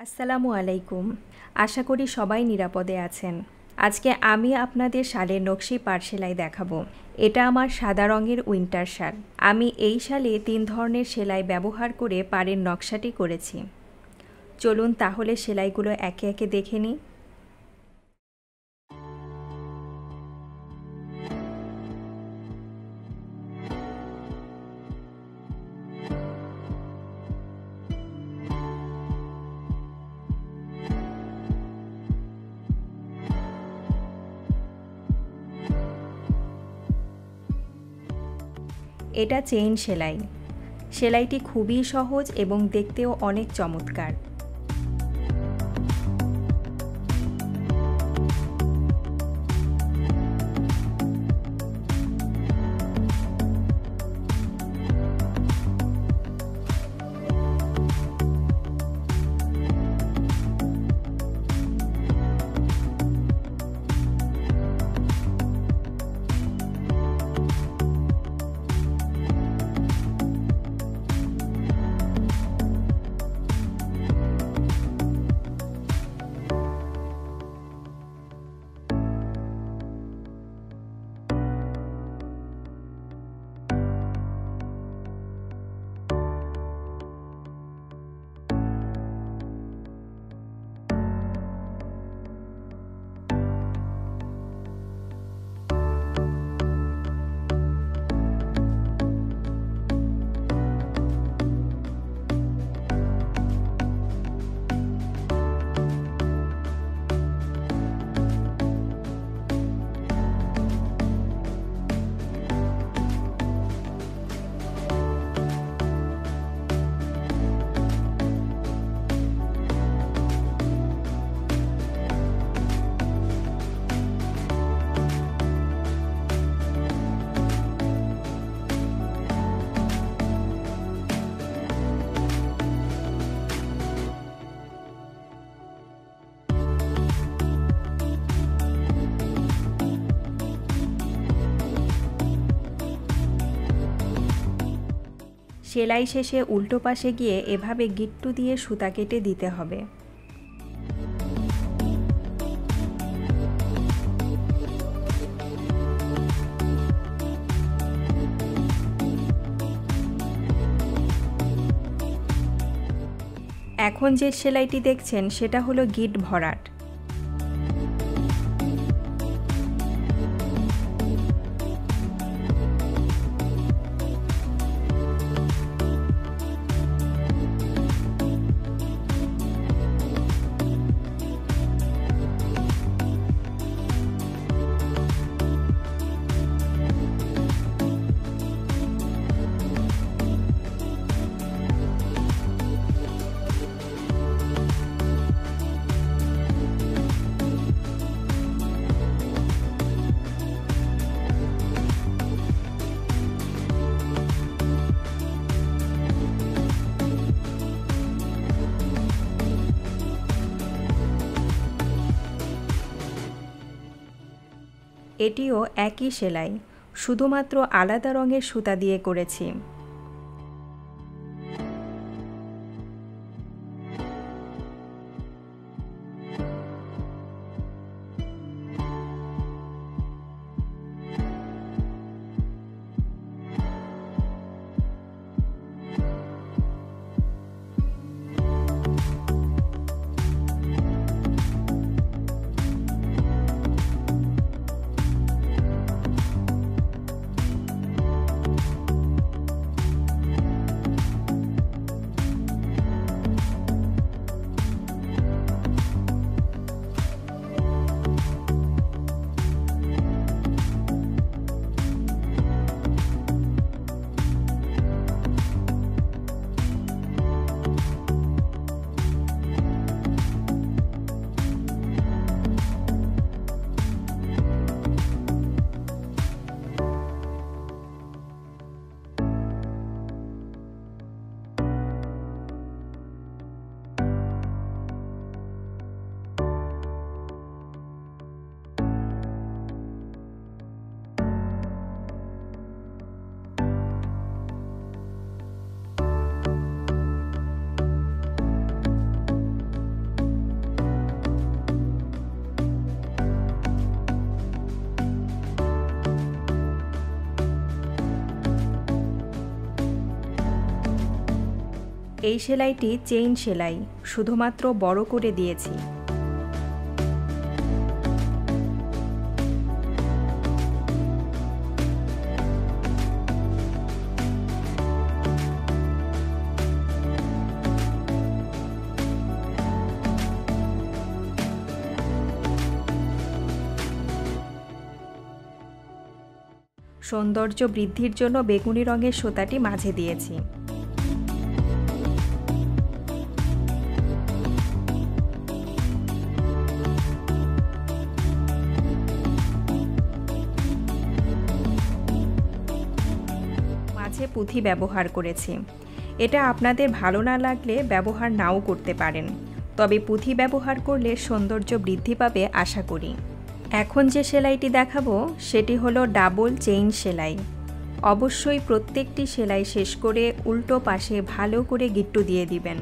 আসসালামু আলাইকুম। আশা করি সবাই নিরাপদে আছেন। আজকে আমি আপনাদের শালের নকশি পাড় সেলাই দেখাবো। এটা আমার সাদা রঙের উইন্টার শাল। আমি এই শালে 3 ধরনের সেলাই ব্যবহার করে পাড়ের নকশাটি করেছি। চলুন তাহলে সেলাইগুলো একে একে দেখে নিই। এটা চেইন সেলাই। সেলাইটি খুবই সহজ এবং দেখতেও অনেক চমৎকার। সেলাই শেষে উল্টো পাশে গিয়ে এভাবে গিট্টু দিয়ে সুতা কেটে দিতে হবে। এখন যে সেলাইটি দেখছেন সেটা হলো গিট ভরাট। এটিও একই সেলাই, শুধুমাত্র আলাদা রঙের সুতা দিয়ে করেছি। এই সেলাইটি চেইন সেলাই, শুধুমাত্র বড় করে দিয়েছি। সৌন্দর্য বৃদ্ধির জন্য বেগুনি রঙের সুতাটি মাঝে দিয়েছি। মাঝে পুঁথি ব্যবহার করেছি। এটা আপনাদের ভালো না লাগলে ব্যবহার নাও করতে পারেন, তবে পুঁথি ব্যবহার করলে সৌন্দর্য বৃদ্ধি পাবে আশা করি। এখন যে সেলাইটি দেখাবো সেটি হলো ডাবল চেইন সেলাই। অবশ্যই প্রত্যেকটি সেলাই শেষ করে উল্টো পাশে ভালো করে গিট্টু দিয়ে দিবেন।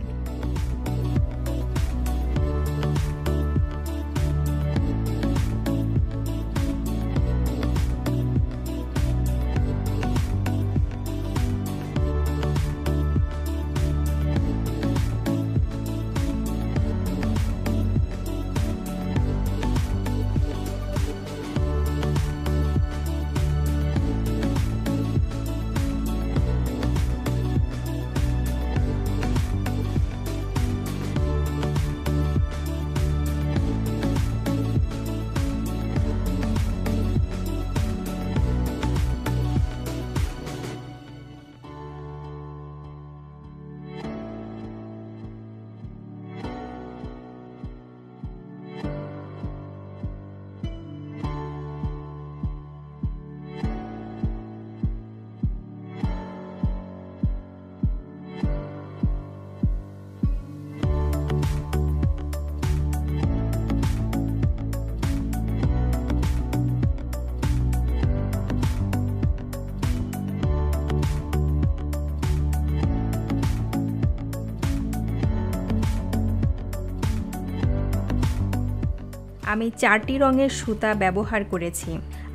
আমি 4টি রঙের সুতা ব্যবহার করেছি।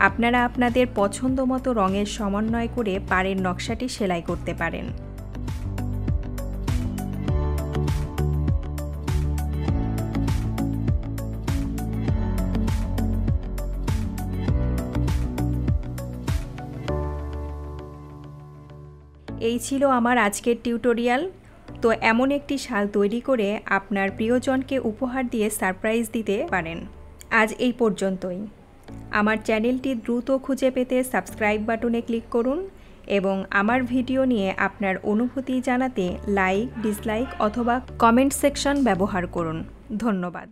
আপনারা আপনাদের পছন্দ মতো রঙের সমন্বয় করে পাড়ের নকশাটি সেলাই করতে পারেন। এই ছিল আমার আজকের টিউটোরিয়াল। তো এমন একটি শাল তৈরি করে আপনার প্রিয়জনকে উপহার দিয়ে সারপ্রাইজ দিতে পারেন। আজ এই পর্যন্তই। আমার চ্যানেলটি দ্রুত খুঁজে পেতে সাবস্ক্রাইব বাটনে ক্লিক করুন এবং আমার ভিডিও নিয়ে আপনার অনুভূতি জানাতে লাইক, ডিসলাইক অথবা কমেন্ট সেকশন ব্যবহার করুন। ধন্যবাদ।